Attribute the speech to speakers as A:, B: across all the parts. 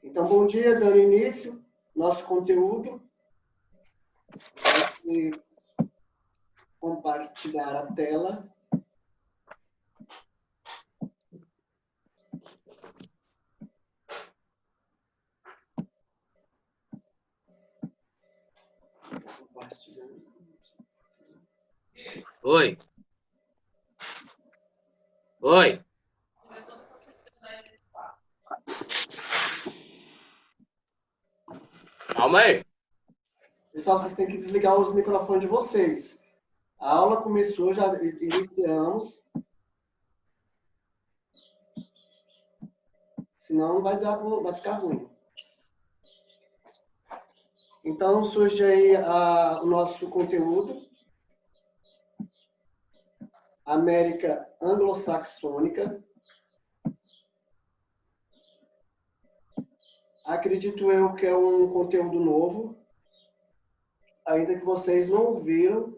A: Então, bom dia, dando início nosso conteúdo. Vou compartilhar a tela.
B: Oi. Oi. Calma aí.
A: Pessoal, vocês têm que desligar os microfones de vocês. A aula começou, já iniciamos. Senão vai ficar ruim. Então, surge aí o nosso conteúdo. América Anglo-Saxônica. Acredito eu que é um conteúdo novo, ainda que vocês não ouviram,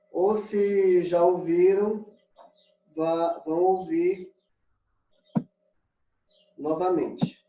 A: ou se já ouviram, vão ouvir novamente.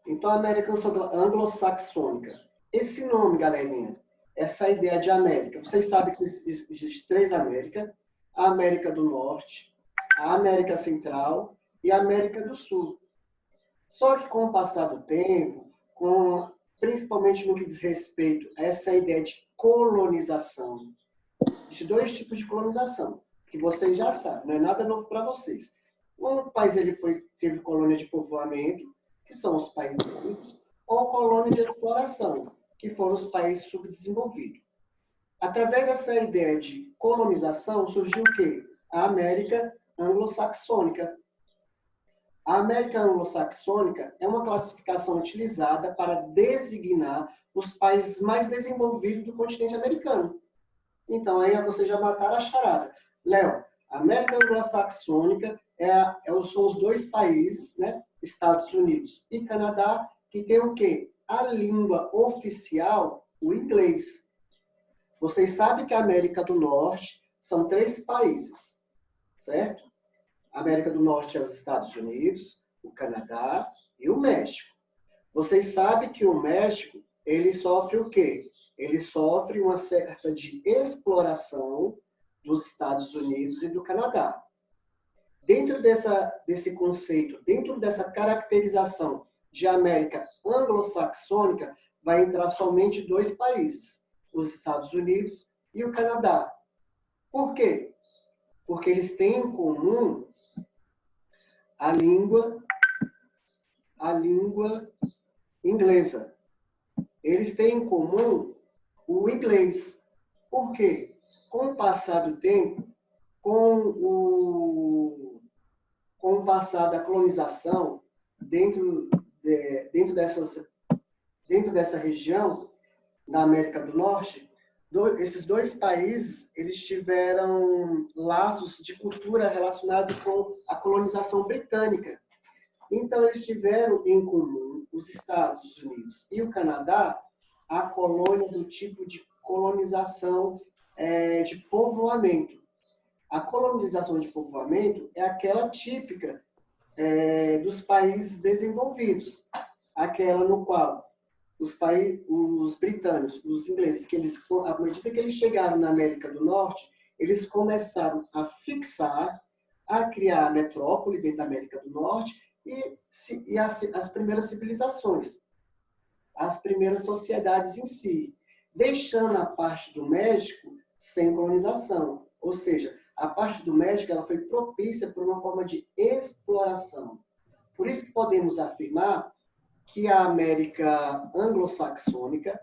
A: Então, a América Anglo-Saxônica. Esse nome, galerinha, essa ideia de América. Vocês sabem que existem três Américas: a América do Norte, a América Central e a América do Sul. Só que com o passar do tempo, principalmente no que diz respeito a essa ideia de colonização, existem dois tipos de colonização, que vocês já sabem, não é nada novo para vocês. Um país teve colônia de povoamento, que são os países ricos, ou colônia de exploração, que foram os países subdesenvolvidos. Através dessa ideia de colonização, surgiu o quê? A América Anglo-Saxônica. A América Anglo-Saxônica é uma classificação utilizada para designar os países mais desenvolvidos do continente americano. Então, aí vocês já mataram a charada. Léo, a América Anglo-Saxônica são os dois países, né, Estados Unidos e Canadá, que tem o quê? A língua oficial, o inglês. Vocês sabem que a América do Norte são três países, certo? A América do Norte é os Estados Unidos, o Canadá e o México. Vocês sabem que o México, ele sofre o quê? Ele sofre uma certa de exploração dos Estados Unidos e do Canadá. Dentro desse conceito, dentro dessa caracterização de América anglo-saxônica, vai entrar somente dois países, os Estados Unidos e o Canadá. Por quê? Porque eles têm em comum a língua inglesa. Eles têm em comum o inglês. Por quê? Com o passar do tempo, com o passar da colonização dentro dessa região, na América do Norte, esses dois países eles tiveram laços de cultura relacionados com a colonização britânica. Então, eles tiveram em comum, os Estados Unidos e o Canadá, a colônia do tipo de colonização de povoamento. A colonização de povoamento é aquela típica dos países desenvolvidos, aquela no qual os britânicos, os ingleses, à medida que eles chegaram na América do Norte, eles começaram a fixar, a criar a metrópole dentro da América do Norte e as primeiras civilizações, as primeiras sociedades em si, deixando a parte do México sem colonização. Ou seja, a parte do México ela foi propícia por uma forma de exploração. Por isso que podemos afirmar que a América anglo-saxônica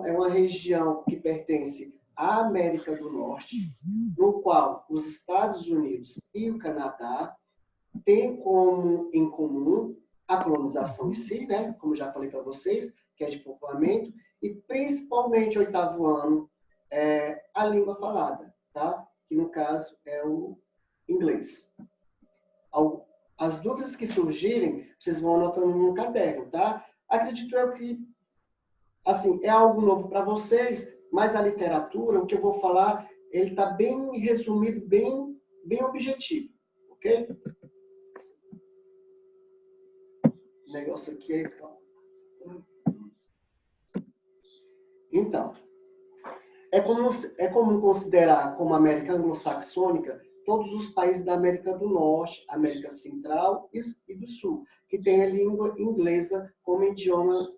A: é uma região que pertence à América do Norte, no qual os Estados Unidos e o Canadá têm em comum a colonização em si, né? Como já falei para vocês, que é de povoamento, e principalmente, oitavo ano, a língua falada, tá? Que no caso é o inglês. As dúvidas que surgirem, vocês vão anotando no caderno, tá? Acredito eu que assim, é algo novo para vocês, mas a literatura, o que eu vou falar, ele está bem resumido, bem objetivo, ok? O negócio aqui é esse. Então, é comum considerar como América anglo-saxônica todos os países da América do Norte, América Central e do Sul, que têm a língua inglesa como idioma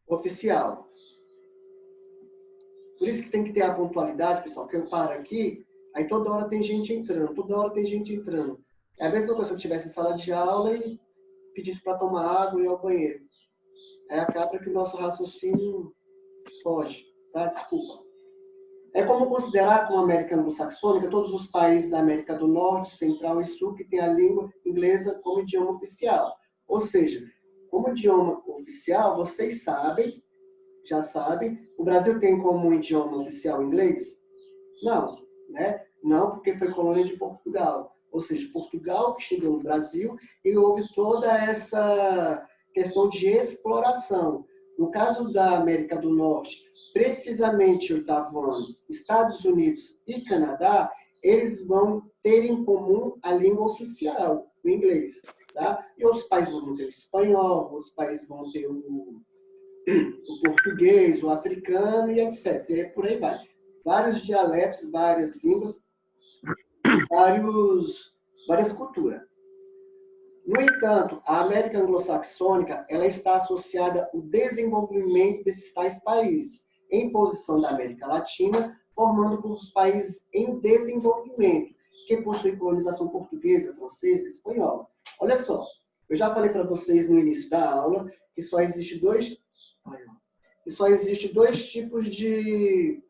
A: oficial. Por isso que tem que ter a pontualidade, pessoal, que eu paro aqui, aí toda hora tem gente entrando, toda hora tem gente entrando. É a mesma coisa se eu estivesse em sala de aula e pedisse para tomar água e ir ao banheiro. Aí acaba que o nosso raciocínio foge, tá? Desculpa. É como considerar como América anglo-saxônica todos os países da América do Norte, Central e Sul que têm a língua inglesa como idioma oficial. Ou seja, como idioma oficial, vocês sabem, já sabem, o Brasil tem como idioma oficial inglês? Não, né? Não, porque foi colônia de Portugal. Ou seja, Portugal que chegou no Brasil e houve toda essa questão de exploração. No caso da América do Norte, precisamente oitavo ano, Estados Unidos e Canadá, eles vão ter em comum a língua oficial, o inglês. Tá? E outros países vão ter o espanhol, outros países vão ter o português, o africano e etc. E por aí vai. Vários dialetos, várias línguas, várias culturas. No entanto, a América anglo-saxônica ela está associada ao desenvolvimento desses tais países, em posição da América Latina, formando por os países em desenvolvimento, que possuem colonização portuguesa, francesa e espanhola. Olha só, eu já falei para vocês no início da aula que só existe dois tipos de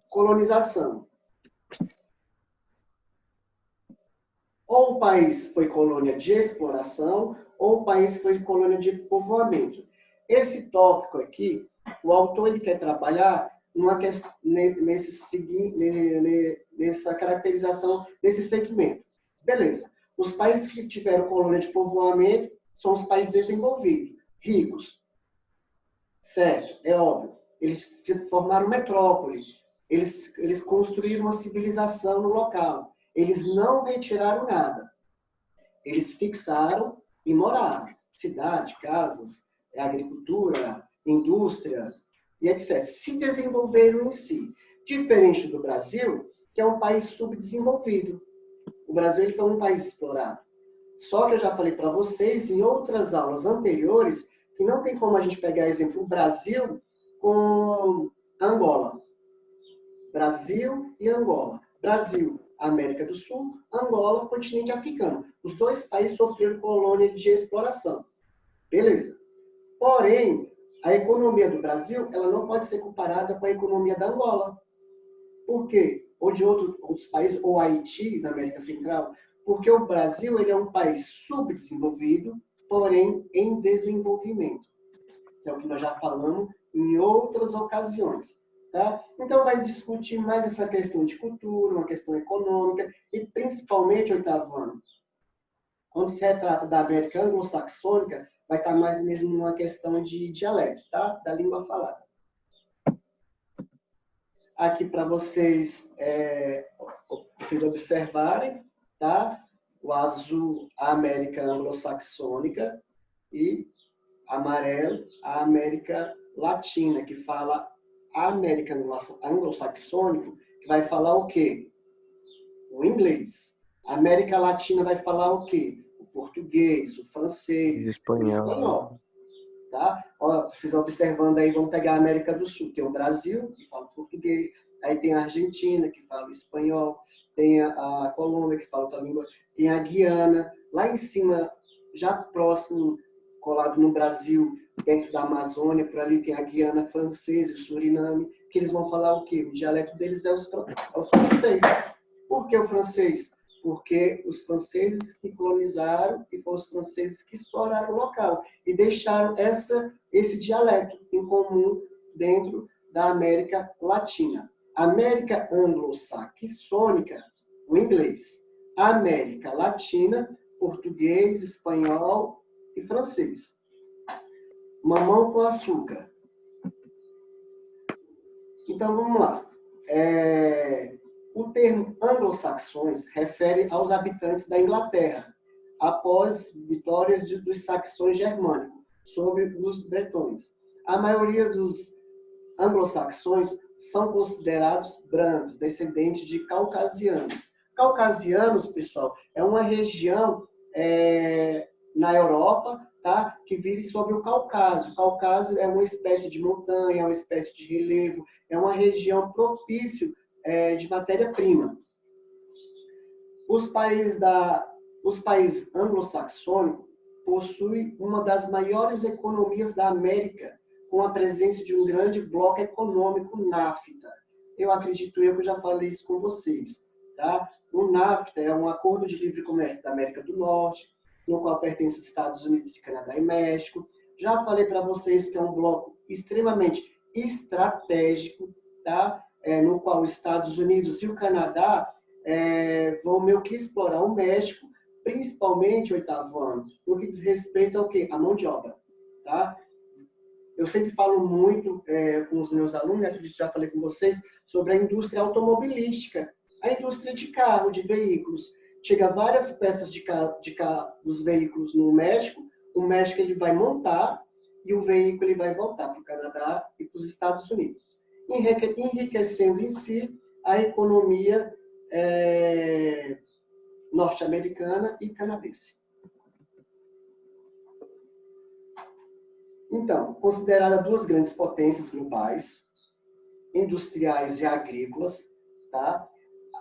A: colonização. Ou o país foi colônia de exploração, ou o país foi colônia de povoamento. Esse tópico aqui, o autor ele quer trabalhar nessa caracterização desse segmento. Beleza. Os países que tiveram colônia de povoamento são os países desenvolvidos, ricos. Certo, é óbvio. Eles formaram metrópole. Eles construíram uma civilização no local. Eles não retiraram nada. Eles fixaram e moraram. Cidade, casas, agricultura, indústria e etc. Se desenvolveram em si. Diferente do Brasil, que é um país subdesenvolvido. O Brasil ele foi um país explorado. Só que eu já falei para vocês em outras aulas anteriores que não tem como a gente pegar exemplo o Brasil com Angola. Brasil e Angola. Brasil, América do Sul, Angola, continente africano. Os dois países sofreram colônia de exploração. Beleza. Porém, a economia do Brasil ela não pode ser comparada com a economia da Angola. Por quê? Ou de outros países, ou Haiti, na América Central. Porque o Brasil ele é um país subdesenvolvido, porém em desenvolvimento. É o que nós já falamos em outras ocasiões. Tá? Então, vai discutir mais essa questão de cultura, uma questão econômica, e principalmente, oitavo ano, quando se retrata da América anglo-saxônica, vai estar mais mesmo numa questão de dialeto, tá? Da língua falada. Aqui para vocês observarem, tá? O azul, a América anglo-saxônica, e amarelo, a América Latina, que fala a América anglo-saxônica, que vai falar o quê? O inglês. A América Latina vai falar o quê? O português, o francês, o espanhol. Tá? Ó, vocês observando aí, vamos pegar a América do Sul. Tem o Brasil, que fala português, aí tem a Argentina, que fala espanhol, tem a Colômbia, que fala outra língua, tem a Guiana, lá em cima, já próximo, colado no Brasil, dentro da Amazônia, por ali tem a Guiana Francesa, o Suriname, que eles vão falar o quê? O dialeto deles é os francês. Por que o francês? Porque os franceses que colonizaram e foram os franceses que exploraram o local e deixaram esse dialeto em comum dentro da América Latina. América anglo-saxônica, o inglês. América Latina, português, espanhol e francês. Mamão com açúcar. Então, vamos lá. O termo anglo-saxões refere aos habitantes da Inglaterra, após vitórias dos saxões germânicos sobre os bretões. A maioria dos anglo-saxões são considerados brancos, descendentes de caucasianos. Caucasianos, pessoal, é uma região na Europa, tá, que vive sobre o Cáucaso. O Cáucaso é uma espécie de montanha, é uma espécie de relevo, é uma região propício de matéria-prima. Os países anglo-saxônicos possuem uma das maiores economias da América, com a presença de um grande bloco econômico NAFTA. Eu acredito que eu já falei isso com vocês. Tá? O NAFTA é um acordo de livre comércio da América do Norte, no qual pertencem os Estados Unidos, Canadá e México. Já falei para vocês que é um bloco extremamente estratégico, tá? No qual os Estados Unidos e o Canadá vão meio que explorar o México, principalmente, oitavo ano, no que diz respeito ao quê? A mão de obra. Tá? Eu sempre falo muito com os meus alunos, acredito que já falei com vocês, sobre a indústria automobilística, a indústria de carro, de veículos. Chega várias peças dos veículos no México, o México ele vai montar e o veículo ele vai voltar para o Canadá e para os Estados Unidos, enriquecendo em si a economia norte-americana e canadense. Então, considerada duas grandes potências globais, industriais e agrícolas, tá?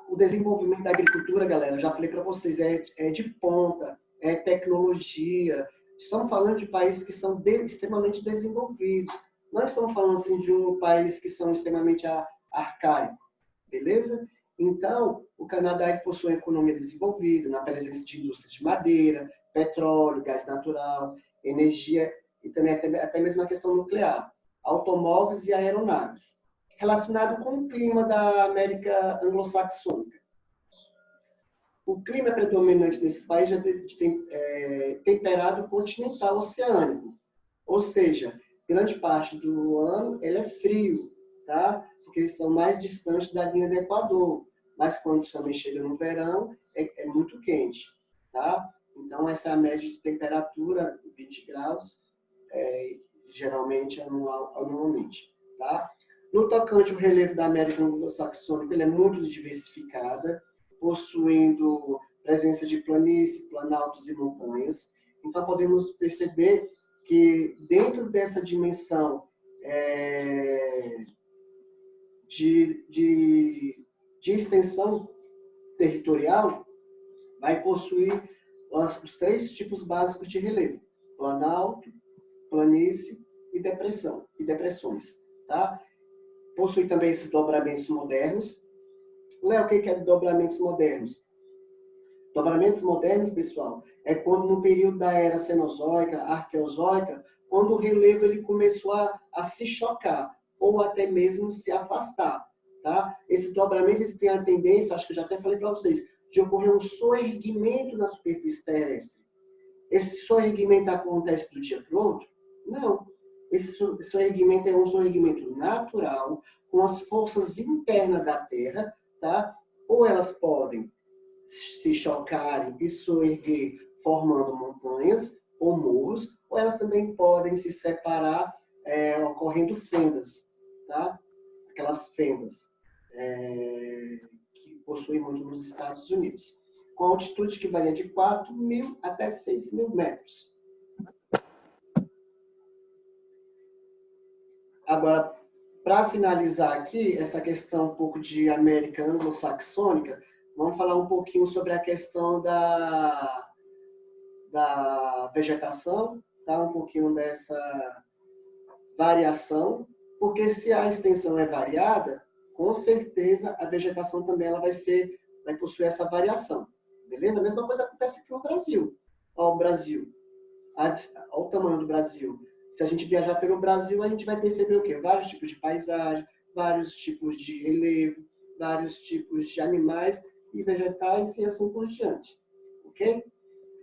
A: O desenvolvimento da agricultura, galera, já falei para vocês, é de ponta, é tecnologia. Estamos falando de países que são extremamente desenvolvidos. Não estamos falando assim, de um país que são extremamente arcaico, beleza? Então, o Canadá possui uma economia desenvolvida, na presença de indústrias de madeira, petróleo, gás natural, energia e também até mesmo a questão nuclear, automóveis e aeronaves, relacionado com o clima da América anglo-saxônica. O clima predominante nesse país é temperado continental oceânico, ou seja, grande parte do ano ele é frio, tá? Porque eles são mais distantes da linha do Equador, mas quando também chega no verão é muito quente, tá? Então essa é a média de temperatura, 20 graus, geralmente anualmente, tá? No tocante ao relevo da América anglo-saxônica, ele é muito diversificada, possuindo presença de planícies, planaltos e montanhas. Então podemos perceber que dentro dessa dimensão de extensão territorial, vai possuir os três tipos básicos de relevo: planalto, planície e depressões. Tá? Possui também esses dobramentos modernos. Léo, o que é dobramentos modernos? Dobramentos modernos, pessoal, é quando no período da era cenozoica, arqueozoica, quando o relevo ele começou a se chocar ou até mesmo se afastar. Tá? Esses dobramentos têm a tendência, acho que eu já até falei para vocês, de ocorrer um soerguimento na superfície terrestre. Esse soerguimento acontece do dia para o outro? Não. Esse soerguimento é um soerguimento natural, com as forças internas da Terra, tá? Ou elas podem se chocarem e soerguer formando montanhas ou morros, ou elas também podem se separar ocorrendo fendas, tá? Aquelas fendas que possuem muito nos Estados Unidos, com altitude que varia de 4.000 até 6.000 metros. Agora, para finalizar aqui, essa questão um pouco de América anglo-saxônica, vamos falar um pouquinho sobre a questão da vegetação, tá? Um pouquinho dessa variação, porque se a extensão é variada, com certeza a vegetação também ela vai possuir essa variação, beleza? A mesma coisa acontece aqui no Brasil. Ó, o Brasil, olha o tamanho do Brasil. Se a gente viajar pelo Brasil, a gente vai perceber o quê? Vários tipos de paisagem, vários tipos de relevo, vários tipos de animais e vegetais e assim por diante, ok?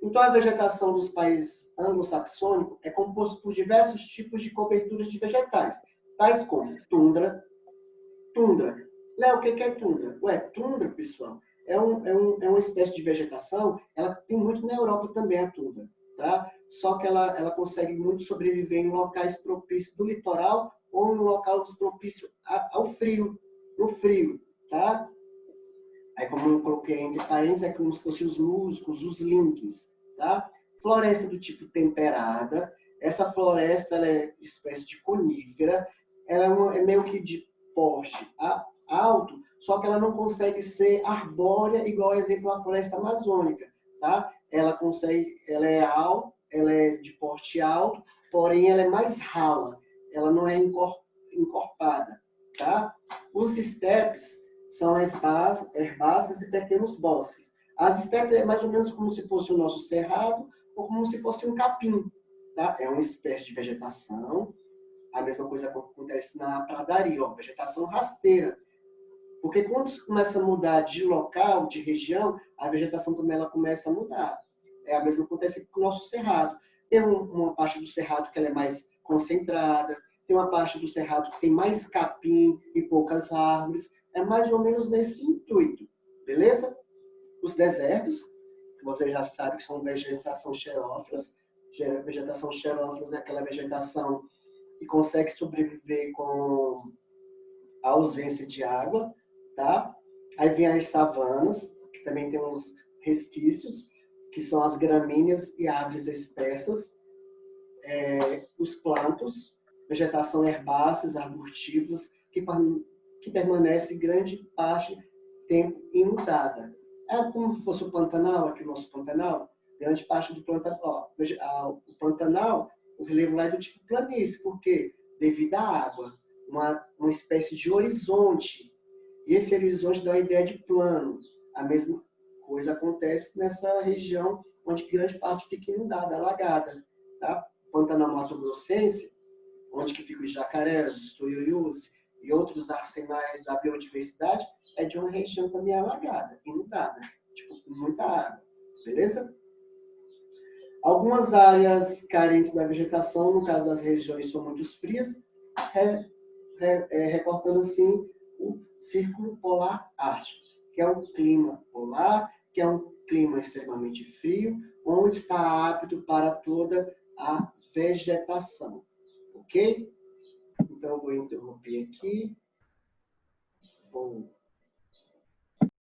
A: Então, a vegetação dos países anglo-saxônicos é composta por diversos tipos de coberturas de vegetais, tais como tundra. Tundra. Léo, o que é tundra? Ué, tundra, pessoal, é uma espécie de vegetação, ela tem muito na Europa também, a tundra, tá? Só que ela consegue muito sobreviver em locais propícios do litoral ou em locais propícios ao frio, no frio, tá? Aí, como eu coloquei entre parênteses, é como se fossem os musgos, os links, tá? Floresta do tipo temperada. Essa floresta ela é espécie de conífera. Ela é meio que de porte alto, só que ela não consegue ser arbórea igual, exemplo, a floresta amazônica, tá? Ela é alta, ela é de porte alto, porém ela é mais rala. Ela não é encorpada, tá? Os estepes são herbáceas e pequenos bosques. As estepes é mais ou menos como se fosse o nosso cerrado ou como se fosse um capim. Tá? É uma espécie de vegetação. A mesma coisa acontece na pradaria, ó, vegetação rasteira. Porque quando se começa a mudar de local, de região, a vegetação também ela começa a mudar. É a mesma coisa com o nosso cerrado. Tem uma parte do cerrado que ela é mais concentrada, tem uma parte do cerrado que tem mais capim e poucas árvores. É mais ou menos nesse intuito, beleza? Os desertos, que você já sabe que são vegetação xerófilas. Vegetação xerófilas é aquela vegetação que consegue sobreviver com a ausência de água, tá? Aí vem as savanas, que também tem uns resquícios, que são as gramíneas e árvores espessas, os plantos, vegetação herbáceas, arbustivas, que permanece grande parte do tempo imutada. É como se fosse o Pantanal, aqui o nosso Pantanal, grande parte do Pantanal, o Pantanal, o relevo lá é do tipo planície, porque devido à água, uma espécie de horizonte, e esse horizonte dá uma ideia de plano. A mesma coisa acontece nessa região onde grande parte fica inundada, alagada, tá? Pantanal Mato Grossense, onde que ficam os jacarés, os tuiuius e outros arsenais da biodiversidade, é de uma região também alagada, inundada, tipo, com muita água, beleza? Algumas áreas carentes da vegetação, no caso das regiões são muito frias, recortando assim o Círculo Polar Ártico, que é um clima polar, que é um clima extremamente frio, onde está apto para toda a vegetação. Ok? Então, eu vou interromper aqui. Vou